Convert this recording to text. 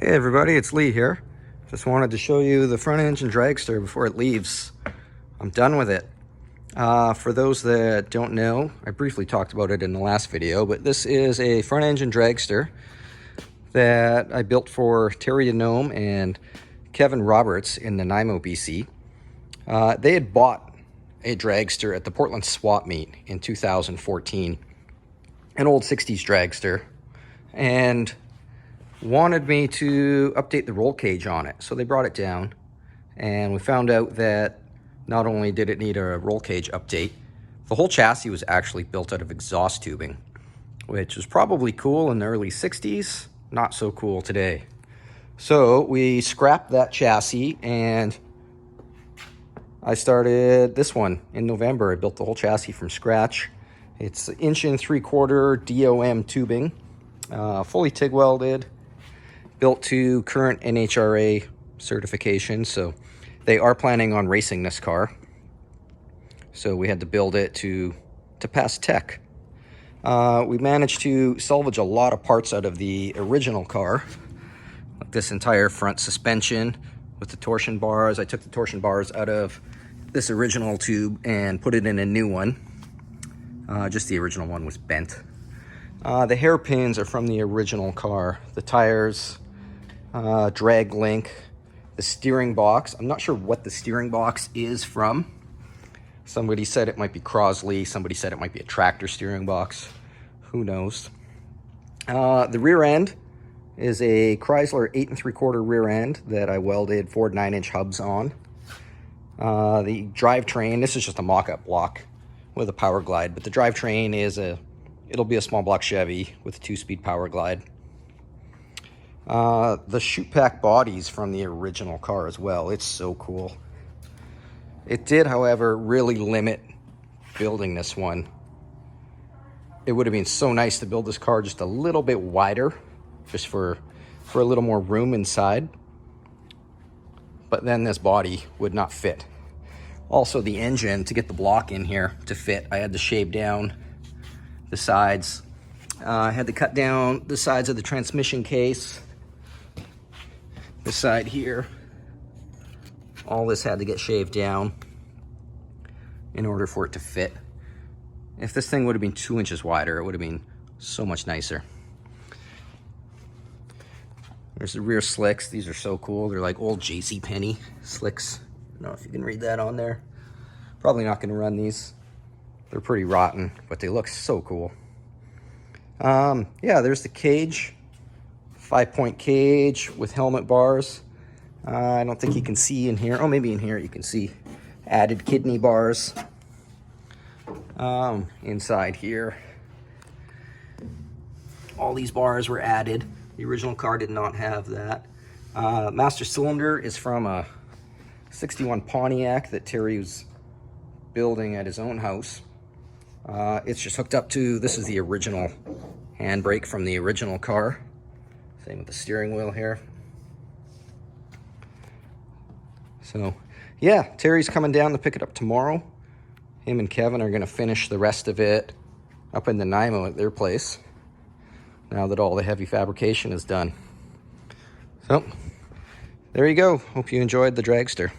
Hey everybody, it's Lee here. Just wanted to show you the front engine dragster before it leaves. I'm done with it. For those that don't know, I briefly talked about it in the last video, but this is a front engine dragster that I built for Terry Denomme and Kevin Roberts in Nanaimo, BC. They had bought a dragster at the Portland swap meet in 2014, an old 60s dragster, and wanted me to update the roll cage on it. So they brought it down and we found out that not only did it need a roll cage update, the whole chassis was actually built out of exhaust tubing, which was probably cool in the early 60s, not so cool today. So we scrapped that chassis and I started this one in November. I built the whole chassis from scratch. It's 1.75" Dom tubing, fully TIG welded, built to current NHRA certification, so they are planning on racing this car. So we had to build it to pass tech. We managed to salvage a lot of parts out of the original car, like this entire front suspension with the torsion bars. I took the torsion bars out of this original tube and put it in a new one. Just the original one was bent. The hairpins are from the original car. The tires, drag link, the steering box. I'm not sure what the steering box is from. Somebody said it might be Crosley. Somebody said it might be a tractor steering box. Who knows? The rear end is a Chrysler 8 3/4 rear end that I welded 4 9-inch hubs on. The drivetrain, this is just a mock-up block with a power glide, but the drivetrain is it'll be a small block Chevy with a 2-speed power glide. The chute pack body's from the original car as well. It's so cool. It did, however, really limit building this one. It would have been so nice to build this car just a little bit wider, just for a little more room inside. But then this body would not fit. Also, the engine, to get the block in here to fit, I had to shave down the sides. I had to cut down the sides of the transmission case. This side here, all this had to get shaved down in order for it to fit. If this thing would have been 2 inches wider, it would have been so much nicer. There's the rear slicks. These are so cool. They're like old JCPenney slicks. I don't know if you can read that on there. Probably not going to run these. They're pretty rotten, but they look so cool. Yeah, there's the cage. 5-point cage with helmet bars. I don't think you can see in here. Oh, maybe in here you can see added kidney bars. Inside here, all these bars were added. The original car did not have that. Master cylinder is from a 61 Pontiac that Terry was building at his own house. It's just hooked up to, this is the original handbrake from the original car. Same with the steering wheel here. So, yeah, Terry's coming down to pick it up tomorrow. Him and Kevin are going to finish the rest of it up in Nanaimo at their place, now that all the heavy fabrication is done. So, there you go. Hope you enjoyed the dragster.